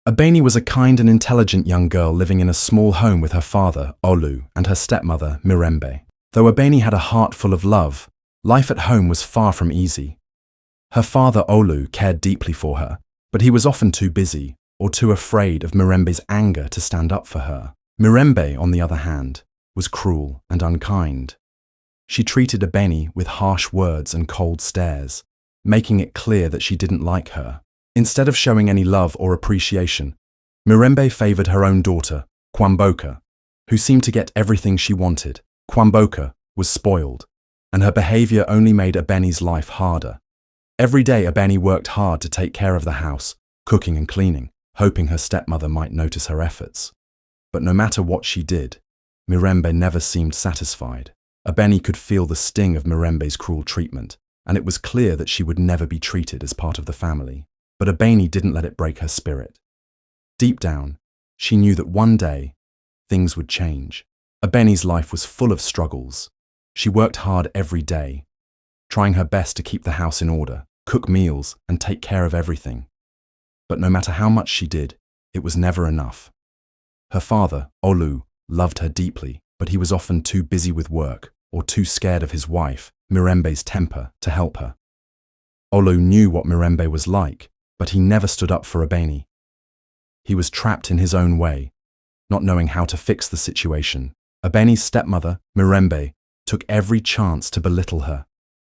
Abeni was a kind and intelligent young girl living in a small home with her father, Olu, and her stepmother, Mirembe. Though Abeni had a heart full of love, life at home was far from easy. Her father, Olu, cared deeply for her, but he was often too busy or too afraid of Mirembe's anger to stand up for her. Mirembe, on the other hand, was cruel and unkind. She treated Abeni with harsh words and cold stares, making it clear that she didn't like her. Instead of showing any love or appreciation, Mirembe favored her own daughter, Kwamboka, who seemed to get everything she wanted. Kwamboka was spoiled, and her behavior only made Abeni's life harder. Every day Abeni worked hard to take care of the house, cooking and cleaning, hoping her stepmother might notice her efforts. But no matter what she did, Mirembe never seemed satisfied. Abeni could feel the sting of Mirembe's cruel treatment, and it was clear that she would never be treated as part of the family. But Abeni didn't let it break her spirit. Deep down, she knew that one day, things would change. Abeni's life was full of struggles. She worked hard every day, trying her best to keep the house in order, cook meals, and take care of everything. But no matter how much she did, it was never enough. Her father, Olu, loved her deeply, but he was often too busy with work or too scared of his wife, Mirembe's temper, to help her. Olu knew what Mirembe was like, but he never stood up for Abeni. He was trapped in his own way, not knowing how to fix the situation. Abeni's stepmother, Mirembe, took every chance to belittle her.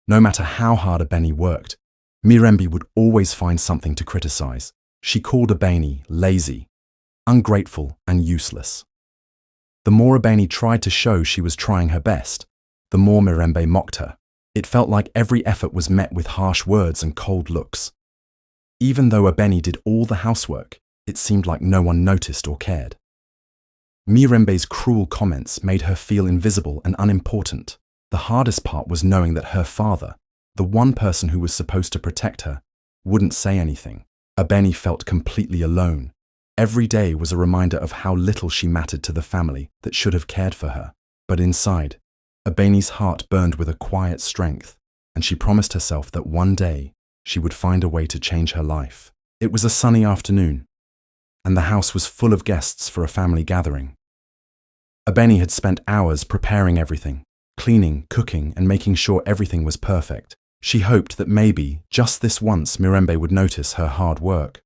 No matter how hard Abeni worked, Mirembe would always find something to criticize. She called Abeni lazy, ungrateful, and useless. The more Abeni tried to show she was trying her best, the more Mirembe mocked her. It felt like every effort was met with harsh words and cold looks. Even though Abeni did all the housework, it seemed like no one noticed or cared. Mirembe's cruel comments made her feel invisible and unimportant. The hardest part was knowing that her father, the one person who was supposed to protect her, wouldn't say anything. Abeni felt completely alone. Every day was a reminder of how little she mattered to the family that should have cared for her. But inside, Abeni's heart burned with a quiet strength, and she promised herself that one day she would find a way to change her life. It was a sunny afternoon, and the house was full of guests for a family gathering. Abeni had spent hours preparing everything, cleaning, cooking, and making sure everything was perfect. She hoped that maybe, just this once, Mirembe would notice her hard work.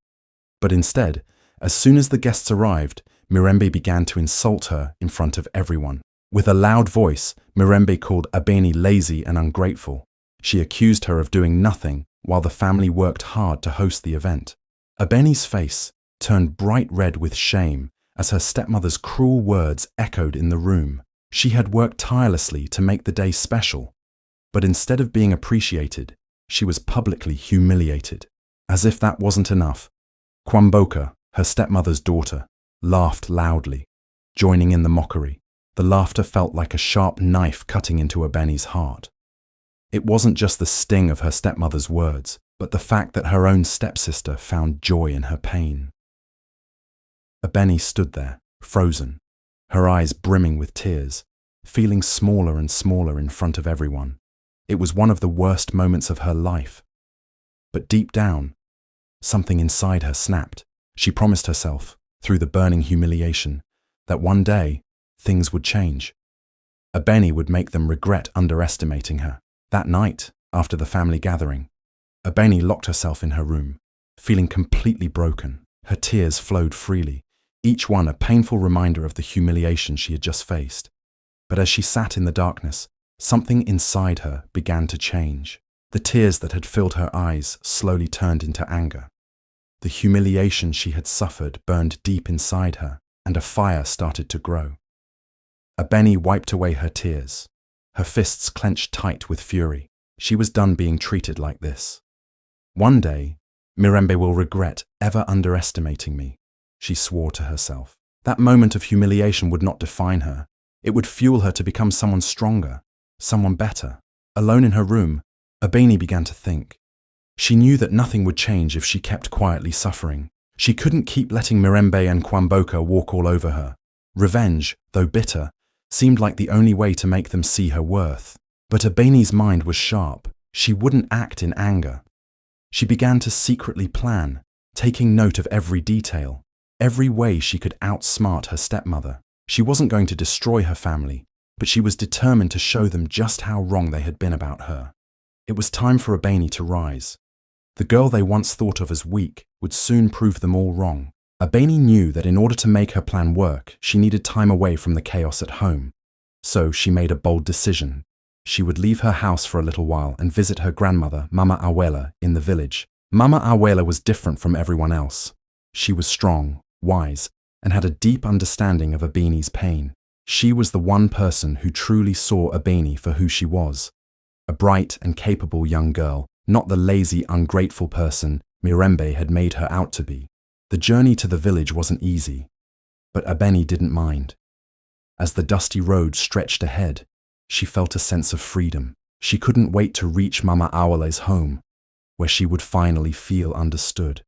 But instead, as soon as the guests arrived, Mirembe began to insult her in front of everyone. With a loud voice, Mirembe called Abeni lazy and ungrateful. She accused her of doing nothing while the family worked hard to host the event. Abeni's face turned bright red with shame as her stepmother's cruel words echoed in the room. She had worked tirelessly to make the day special, but instead of being appreciated, she was publicly humiliated. As if that wasn't enough, Kwamboka, her stepmother's daughter, laughed loudly, joining in the mockery. The laughter felt like a sharp knife cutting into Abeni's heart. It wasn't just the sting of her stepmother's words, but the fact that her own stepsister found joy in her pain. Abeni stood there, frozen, her eyes brimming with tears, feeling smaller and smaller in front of everyone. It was one of the worst moments of her life. But deep down, something inside her snapped. She promised herself, through the burning humiliation, that one day, things would change. Abeni would make them regret underestimating her. That night, after the family gathering, Abeni locked herself in her room, feeling completely broken. Her tears flowed freely, each one a painful reminder of the humiliation she had just faced. But as she sat in the darkness, something inside her began to change. The tears that had filled her eyes slowly turned into anger. The humiliation she had suffered burned deep inside her, and a fire started to grow. Abeni wiped away her tears, her fists clenched tight with fury. She was done being treated like this. One day, Mirembe will regret ever underestimating me, she swore to herself. That moment of humiliation would not define her. It would fuel her to become someone stronger, someone better. Alone in her room, Abeni began to think. She knew that nothing would change if she kept quietly suffering. She couldn't keep letting Mirembe and Kwamboka walk all over her. Revenge, though bitter, seemed like the only way to make them see her worth. But Abeni's mind was sharp. She wouldn't act in anger. She began to secretly plan, taking note of every detail. every way she could outsmart her stepmother. She wasn't going to destroy her family, but she was determined to show them just how wrong they had been about her. It was time for Reby to rise. The girl they once thought of as weak would soon prove them all wrong. Reby knew that in order to make her plan work, she needed time away from the chaos at home. So she made a bold decision. She would leave her house for a little while and visit her grandmother, Mama Abuela, in the village. Mama Abuela was different from everyone else. She was strong, wise, and had a deep understanding of Rby's pain. She was the one person who truly saw Reby for who she was. A bright and capable young girl, not the lazy, ungrateful person Mirembe had made her out to be. The journey to the village wasn't easy, but Rby didn't mind. As the dusty road stretched ahead, she felt a sense of freedom. She couldn't wait to reach Mama Abuela's home, where she would finally feel understood.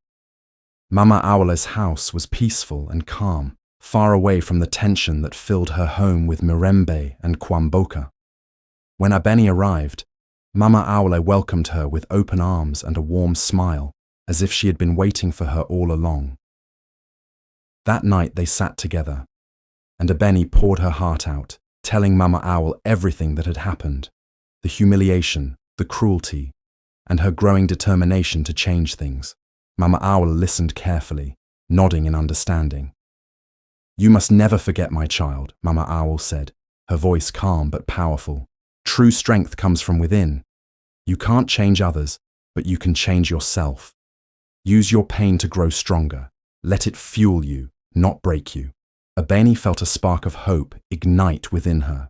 Mama Abuela's house was peaceful and calm, far away from the tension that filled her home with Mirembe and Kwamboka. When Rby arrived, Mama Abuela welcomed her with open arms and a warm smile, as if she had been waiting for her all along. That night they sat together, and Rby poured her heart out, telling Mama Abuela everything that had happened, the humiliation, the cruelty, and her growing determination to change things. Mama Abuela listened carefully, nodding in understanding. "You must never forget, my child," Mama Abuela said, her voice calm but powerful. "True strength comes from within. You can't change others, but you can change yourself. Use your pain to grow stronger. Let it fuel you, not break you." Rby felt a spark of hope ignite within her.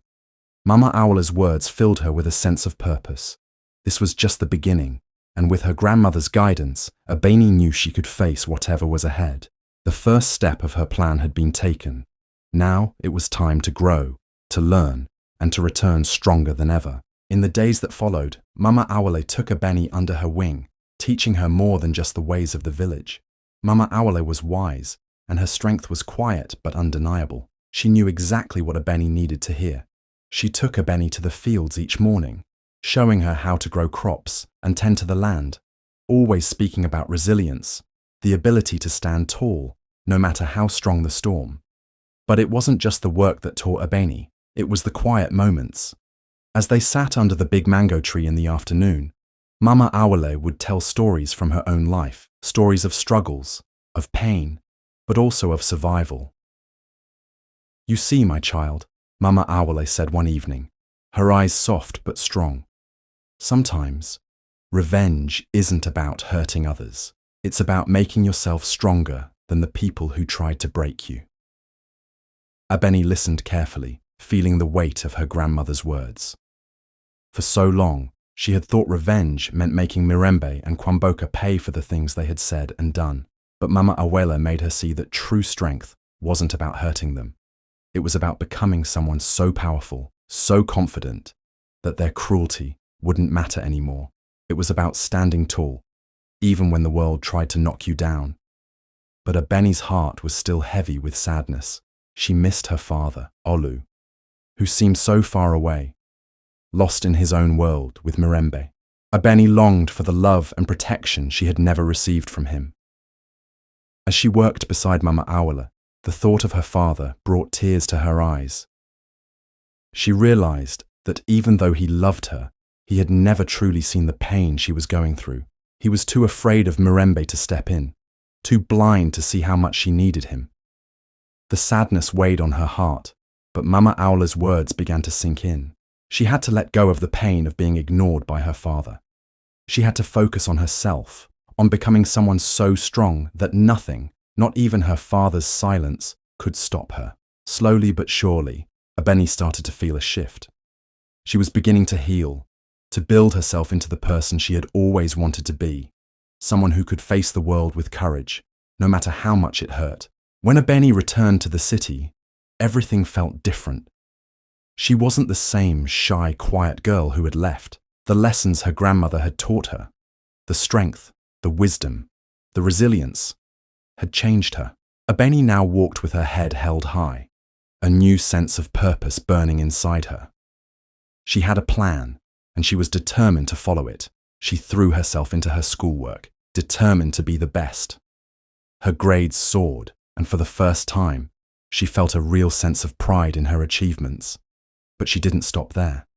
Mama Abuela's words filled her with a sense of purpose. This was just the beginning, and with her grandmother's guidance, Rby knew she could face whatever was ahead. The first step of her plan had been taken. Now it was time to grow, to learn, and to return stronger than ever. In the days that followed, Mama Abuela took Rby under her wing, teaching her more than just the ways of the village. Mama Abuela was wise, and her strength was quiet but undeniable. She knew exactly what Rby needed to hear. She took Rby to the fields each morning, showing her how to grow crops and tend to the land, always speaking about resilience, the ability to stand tall, no matter how strong the storm. But it wasn't just the work that taught Rby, it was the quiet moments. As they sat under the big mango tree in the afternoon, Mama Abuela would tell stories from her own life, stories of struggles, of pain, but also of survival. "You see, my child," Mama Abuela said one evening, her eyes soft but strong. "Sometimes, revenge isn't about hurting others. It's about making yourself stronger than the people who tried to break you." Rby listened carefully, feeling the weight of her grandmother's words. For so long, she had thought revenge meant making Mirembe and Kwamboka pay for the things they had said and done. But Mama Abuela made her see that true strength wasn't about hurting them. It was about becoming someone so powerful, so confident, that their cruelty wouldn't matter anymore. It was about standing tall, even when the world tried to knock you down. But Rby's heart was still heavy with sadness. She missed her father, Olu, who seemed so far away, lost in his own world with Mirembe. Rby longed for the love and protection she had never received from him. As she worked beside Mama Abuela, the thought of her father brought tears to her eyes. She realized that even though he loved her, he had never truly seen the pain she was going through. He was too afraid of Mirembe to step in, too blind to see how much she needed him. The sadness weighed on her heart, but Mama Abuela's words began to sink in. She had to let go of the pain of being ignored by her father. She had to focus on herself, on becoming someone so strong that nothing, not even her father's silence, could stop her. Slowly but surely, Rby started to feel a shift. She was beginning to heal, to build herself into the person she had always wanted to be, someone who could face the world with courage, no matter how much it hurt. When Rby returned to the city, everything felt different. She wasn't the same shy, quiet girl who had left. The lessons her grandmother had taught her, the strength, the wisdom, the resilience, had changed her. Rby now walked with her head held high, a new sense of purpose burning inside her. She had a plan, and she was determined to follow it. She threw herself into her schoolwork, determined to be the best. Her grades soared, and for the first time, she felt a real sense of pride in her achievements. But she didn't stop there.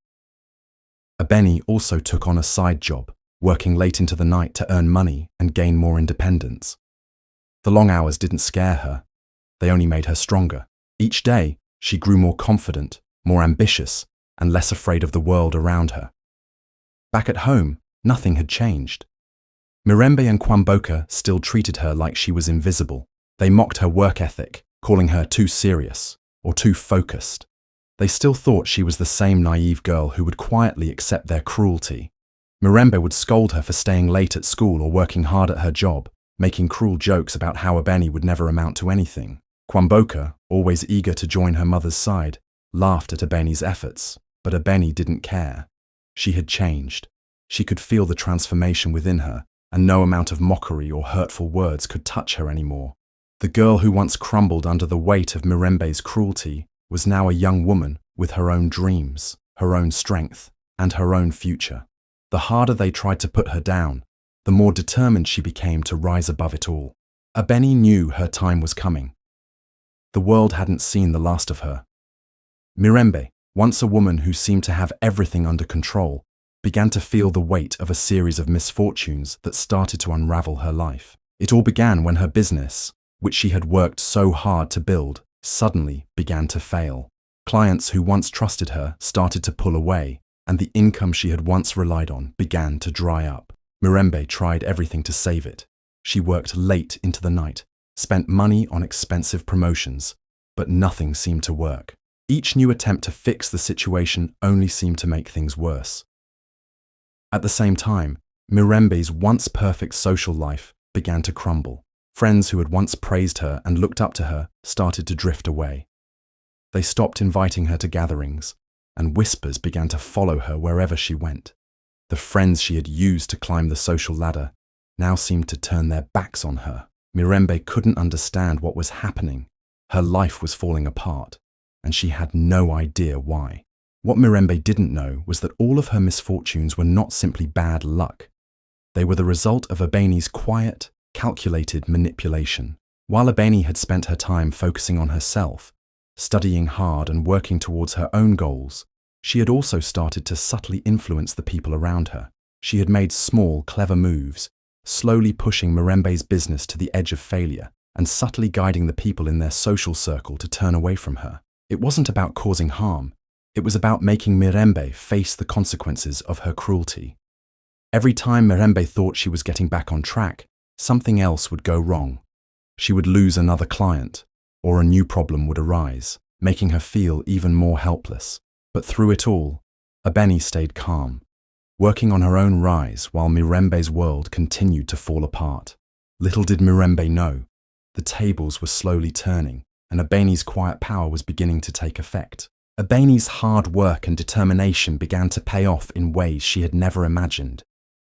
Ebony also took on a side job, working late into the night to earn money and gain more independence. The long hours didn't scare her. They only made her stronger. Each day, she grew more confident, more ambitious, and less afraid of the world around her. Back at home, nothing had changed. Mirembe and Kwamboka still treated her like she was invisible. They mocked her work ethic, calling her too serious or too focused. They still thought she was the same naive girl who would quietly accept their cruelty. Mirembe would scold her for staying late at school or working hard at her job, making cruel jokes about how Ebony would never amount to anything. Kwamboka, always eager to join her mother's side, laughed at Ebony's efforts, but Ebony didn't care. She had changed. She could feel the transformation within her, and no amount of mockery or hurtful words could touch her anymore. The girl who once crumbled under the weight of Mirembe's cruelty was now a young woman with her own dreams, her own strength, and her own future. The harder they tried to put her down, the more determined she became to rise above it all. Ebony knew her time was coming. The world hadn't seen the last of her. Mirembe, once a woman who seemed to have everything under control, began to feel the weight of a series of misfortunes that started to unravel her life. It all began when her business, which she had worked so hard to build, suddenly began to fail. Clients who once trusted her started to pull away, and the income she had once relied on began to dry up. Mirembe tried everything to save it. She worked late into the night, spent money on expensive promotions, but nothing seemed to work. Each new attempt to fix the situation only seemed to make things worse. At the same time, Mirembe's once perfect social life began to crumble. Friends who had once praised her and looked up to her started to drift away. They stopped inviting her to gatherings, and whispers began to follow her wherever she went. The friends she had used to climb the social ladder now seemed to turn their backs on her. Mirembe couldn't understand what was happening. Her life was falling apart, and she had no idea why. What Mirembe didn't know was that all of her misfortunes were not simply bad luck. They were the result of Ebony's quiet, calculated manipulation. While Ebony had spent her time focusing on herself, studying hard and working towards her own goals, she had also started to subtly influence the people around her. She had made small, clever moves, slowly pushing Mirembe's business to the edge of failure and subtly guiding the people in their social circle to turn away from her. It wasn't about causing harm. It was about making Mirembe face the consequences of her cruelty. Every time Mirembe thought she was getting back on track, something else would go wrong. She would lose another client, or a new problem would arise, making her feel even more helpless. But through it all, Ebony stayed calm, working on her own rise while Mirembe's world continued to fall apart. Little did Mirembe know, the tables were slowly turning, and Ebony's quiet power was beginning to take effect. Ebony's hard work and determination began to pay off in ways she had never imagined.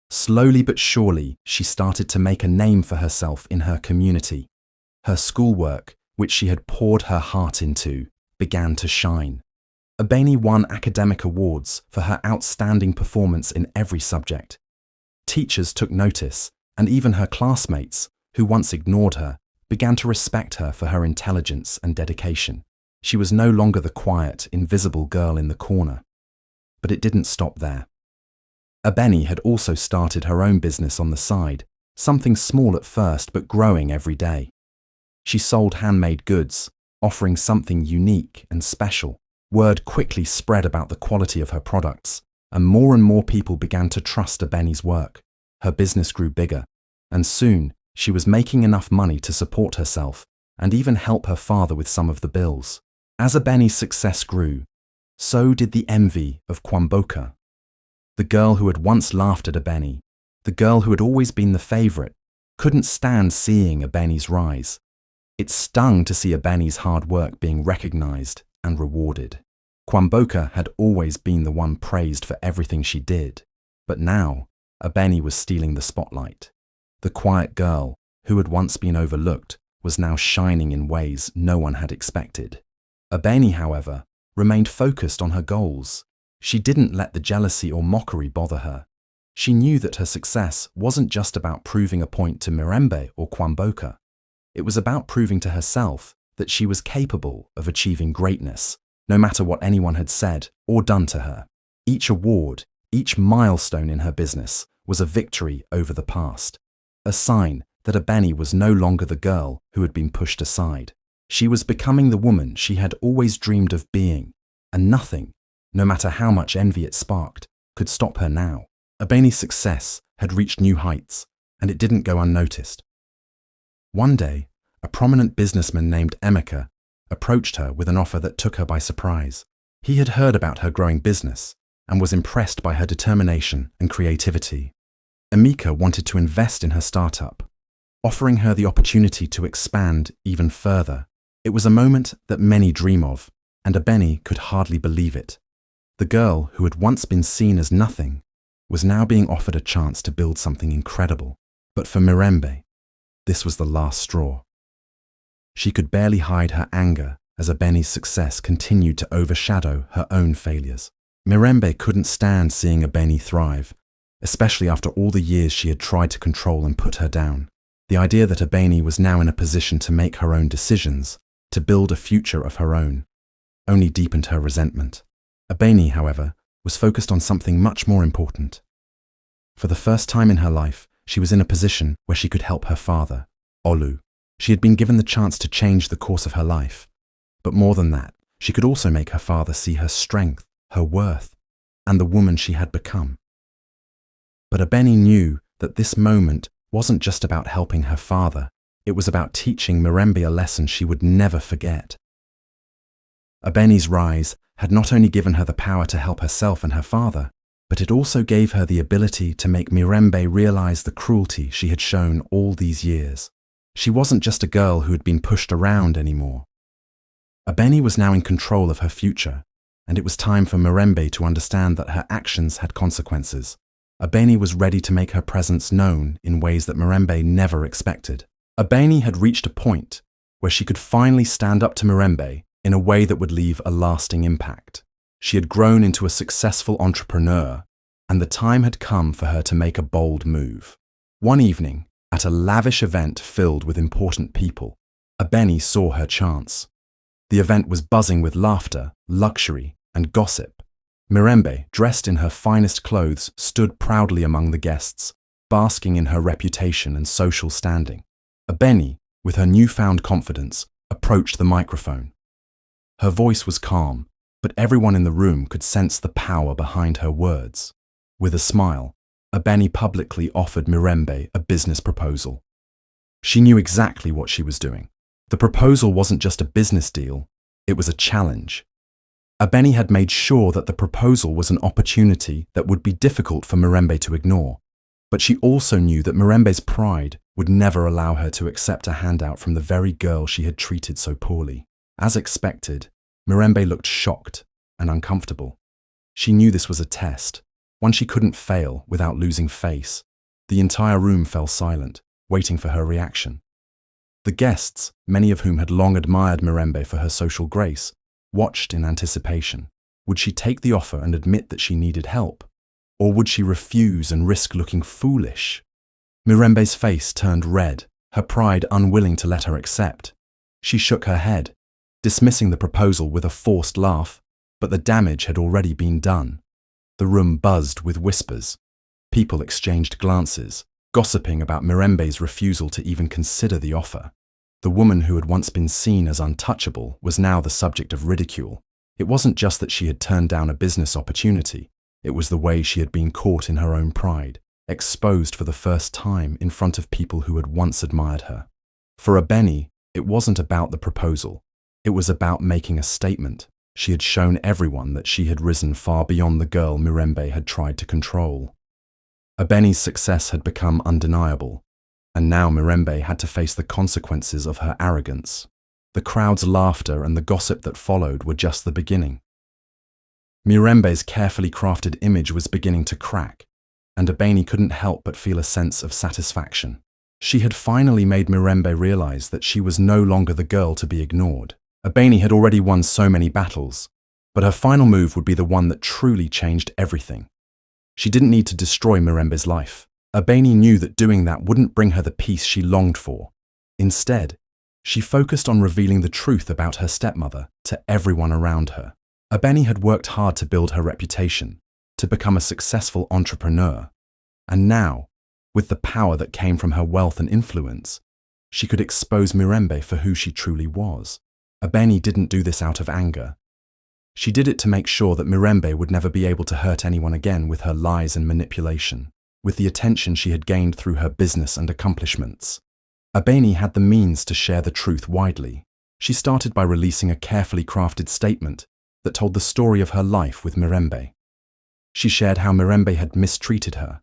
Slowly but surely, she started to make a name for herself in her community. Her schoolwork, which she had poured her heart into, began to shine. Ebony won academic awards for her outstanding performance in every subject. Teachers took notice, and even her classmates, who once ignored her, began to respect her for her intelligence and dedication. She was no longer the quiet, invisible girl in the corner. But it didn't stop there. Ebony had also started her own business on the side, something small at first but growing every day. She sold handmade goods, offering something unique and special. Word quickly spread about the quality of her products, and more people began to trust Ebony's work. Her business grew bigger, and soon she was making enough money to support herself and even help her father with some of the bills. As Ebony's success grew, so did the envy of Kwamboka. The girl who had once laughed at Ebony, the girl who had always been the favorite, couldn't stand seeing Ebony's rise. It stung to see Ebony's hard work being recognized and rewarded. Kwamboka had always been the one praised for everything she did, but now Ebony was stealing the spotlight. The quiet girl, who had once been overlooked, was now shining in ways no one had expected. Ebony, however, remained focused on her goals. She didn't let the jealousy or mockery bother her. She knew that her success wasn't just about proving a point to Mirembe or Kwamboka. It was about proving to herself that she was capable of achieving greatness, no matter what anyone had said or done to her. Each award, each milestone in her business was a victory over the past, a sign that Ebony was no longer the girl who had been pushed aside. She was becoming the woman she had always dreamed of being, and nothing, no matter how much envy it sparked, could stop her now. Ebony's success had reached new heights, and it didn't go unnoticed. One day, a prominent businessman named Emeka approached her with an offer that took her by surprise. He had heard about her growing business and was impressed by her determination and creativity. Emeka wanted to invest in her startup, offering her the opportunity to expand even further. It was a moment that many dream of, and Ebony could hardly believe it. The girl who had once been seen as nothing was now being offered a chance to build something incredible. But for Mirembe, this was the last straw. She could barely hide her anger as Ebony's success continued to overshadow her own failures. Mirembe couldn't stand seeing Ebony thrive, especially after all the years she had tried to control and put her down. The idea that Ebony was now in a position to make her own decisions, to build a future of her own, only deepened her resentment. Ebony, however, was focused on something much more important. For the first time in her life, she was in a position where she could help her father, Olu. She had been given the chance to change the course of her life. But more than that, she could also make her father see her strength, her worth, and the woman she had become. But Ebony knew that this moment wasn't just about helping her father. It was about teaching Mirembe a lesson she would never forget. Ebony's rise had not only given her the power to help herself and her father, but it also gave her the ability to make Mirembe realize the cruelty she had shown all these years. She wasn't just a girl who had been pushed around anymore. Ebony was now in control of her future, and it was time for Mirembe to understand that her actions had consequences. Ebony was ready to make her presence known in ways that Mirembe never expected. Ebony had reached a point where she could finally stand up to Mirembe in a way that would leave a lasting impact. She had grown into a successful entrepreneur, and the time had come for her to make a bold move. One evening, at a lavish event filled with important people, Ebony saw her chance. The event was buzzing with laughter, luxury, and gossip. Mirembe, dressed in her finest clothes, stood proudly among the guests, basking in her reputation and social standing. Ebony, with her newfound confidence, approached the microphone. Her voice was calm, but everyone in the room could sense the power behind her words. With a smile, Ebony publicly offered Mirembe a business proposal. She knew exactly what she was doing. The proposal wasn't just a business deal, it was a challenge. Ebony had made sure that the proposal was an opportunity that would be difficult for Mirembe to ignore, but she also knew that Mirembe's pride would never allow her to accept a handout from the very girl she had treated so poorly. As expected, Mirembe looked shocked and uncomfortable. She knew this was a test, one she couldn't fail without losing face. The entire room fell silent, waiting for her reaction. The guests, many of whom had long admired Mirembe for her social grace, watched in anticipation. Would she take the offer and admit that she needed help? Or would she refuse and risk looking foolish? Mirembe's face turned red, her pride unwilling to let her accept. She shook her head, dismissing the proposal with a forced laugh, but the damage had already been done. The room buzzed with whispers. People exchanged glances, gossiping about Mirembe's refusal to even consider the offer. The woman who had once been seen as untouchable was now the subject of ridicule. It wasn't just that she had turned down a business opportunity, it was the way she had been caught in her own pride, exposed for the first time in front of people who had once admired her. For Ebony, it wasn't about the proposal. It was about making a statement. She had shown everyone that she had risen far beyond the girl Mirembe had tried to control. Ebony's success had become undeniable, and now Mirembe had to face the consequences of her arrogance. The crowd's laughter and the gossip that followed were just the beginning. Mirembe's carefully crafted image was beginning to crack, and Ebony couldn't help but feel a sense of satisfaction. She had finally made Mirembe realize that she was no longer the girl to be ignored. Ebony had already won so many battles, but her final move would be the one that truly changed everything. She didn't need to destroy Mirembe's life. Ebony knew that doing that wouldn't bring her the peace she longed for. Instead, She focused on revealing the truth about her stepmother to everyone around her. Ebony had worked hard to build her reputation, to become a successful entrepreneur, and now, with the power that came from her wealth and influence, she could expose Mirembe for who she truly was. Ebony didn't do this out of anger. She did it to make sure that Mirembe would never be able to hurt anyone again with her lies and manipulation, with the attention she had gained through her business and accomplishments. Ebony had the means to share the truth widely. She started by releasing a carefully crafted statement that told the story of her life with Mirembe. She shared how Mirembe had mistreated her,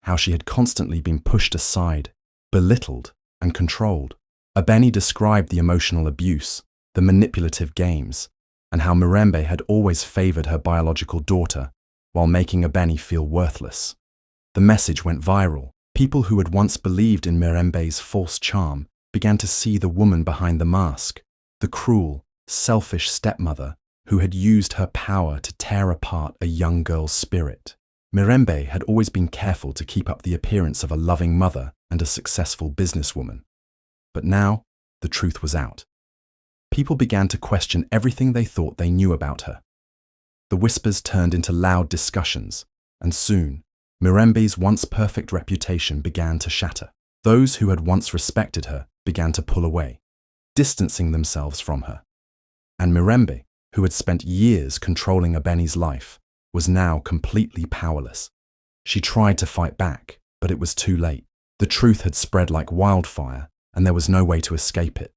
how she had constantly been pushed aside, belittled, and controlled. Ebony described the emotional abuse, the manipulative games, and how Mirembe had always favored her biological daughter while making Ebony feel worthless. The message went viral. People who had once believed in Mirembe's false charm began to see the woman behind the mask, the cruel, selfish stepmother who had used her power to tear apart a young girl's spirit. Mirembe had always been careful to keep up the appearance of a loving mother and a successful businesswoman. But now, the truth was out. People began to question everything they thought they knew about her. The whispers turned into loud discussions, and soon, Mirembe's once perfect reputation began to shatter. Those who had once respected her began to pull away, distancing themselves from her. And Mirembe, who had spent years controlling Ebony's life, was now completely powerless. She tried to fight back, but it was too late. The truth had spread like wildfire, and there was no way to escape it.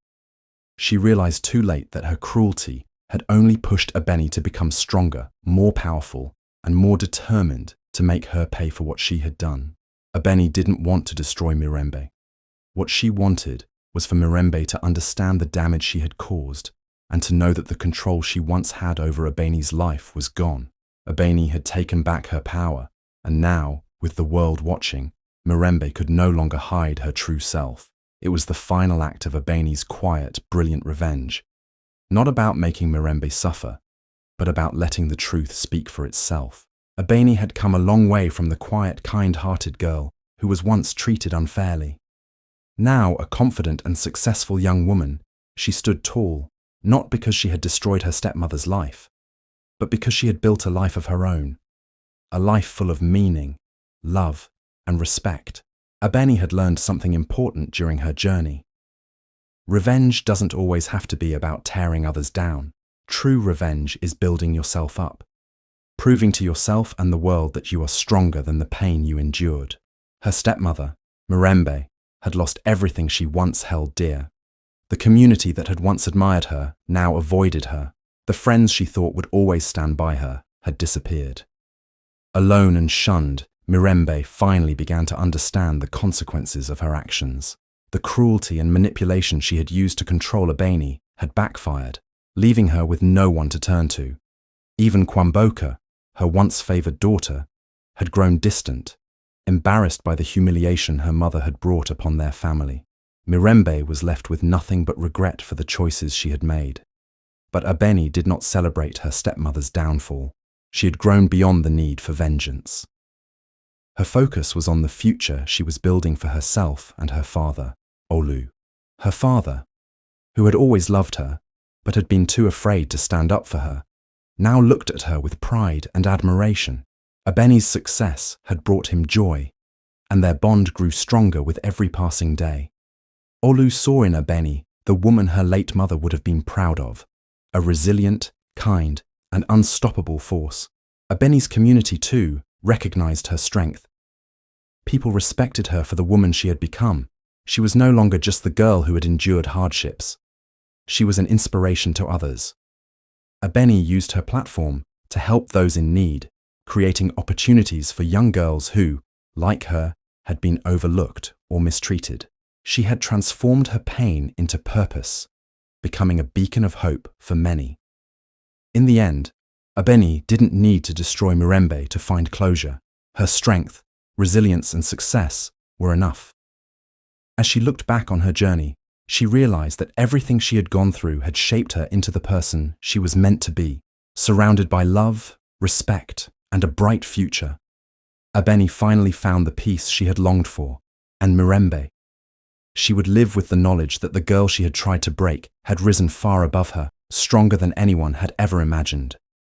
She realized too late that her cruelty had only pushed Ebony to become stronger, more powerful, and more determined to make her pay for what she had done. Ebony didn't want to destroy Mirembe. What she wanted was for Mirembe to understand the damage she had caused and to know that the control she once had over Ebony's life was gone. Ebony had taken back her power, and now, with the world watching, Mirembe could no longer hide her true self. It was the final act of Ebony's quiet, brilliant revenge, not about making Mirembe suffer, but about letting the truth speak for itself. Ebony had come a long way from the quiet, kind-hearted girl who was once treated unfairly. Now, a confident and successful young woman, she stood tall, not because she had destroyed her stepmother's life, but because she had built a life of her own, a life full of meaning, love, and respect. Ebony had learned something important during her journey. Revenge doesn't always have to be about tearing others down. True revenge is building yourself up, proving to yourself and the world that you are stronger than the pain you endured. Her stepmother, Mirembe, had lost everything she once held dear. The community that had once admired her now avoided her. The friends she thought would always stand by her had disappeared. Alone and shunned, Mirembe finally began to understand the consequences of her actions. The cruelty and manipulation she had used to control Ebony had backfired, leaving her with no one to turn to. Even Kwamboka, her once favored daughter, had grown distant, embarrassed by the humiliation her mother had brought upon their family. Mirembe was left with nothing but regret for the choices she had made. But Ebony did not celebrate her stepmother's downfall. She had grown beyond the need for vengeance. Her focus was on the future she was building for herself and her father, Olu. Her father, who had always loved her, but had been too afraid to stand up for her, now looked at her with pride and admiration. Ebony's success had brought him joy, and their bond grew stronger with every passing day. Olu saw in Ebony the woman her late mother would have been proud of, a resilient, kind, and unstoppable force. Ebony's community, too, recognized her strength. People respected her for the woman she had become. She was no longer just the girl who had endured hardships. She was an inspiration to others. Ebony used her platform to help those in need, creating opportunities for young girls who, like her, had been overlooked or mistreated. She had transformed her pain into purpose, becoming a beacon of hope for many. In the end, Ebony didn't need to destroy Mirembe to find closure. Her strength, resilience, and success were enough. As she looked back on her journey, she realized that everything she had gone through had shaped her into the person she was meant to be, surrounded by love, respect, and a bright future. Ebony finally found the peace she had longed for, and Mirembe, she would live with the knowledge that the girl she had tried to break had risen far above her, stronger than anyone had ever imagined.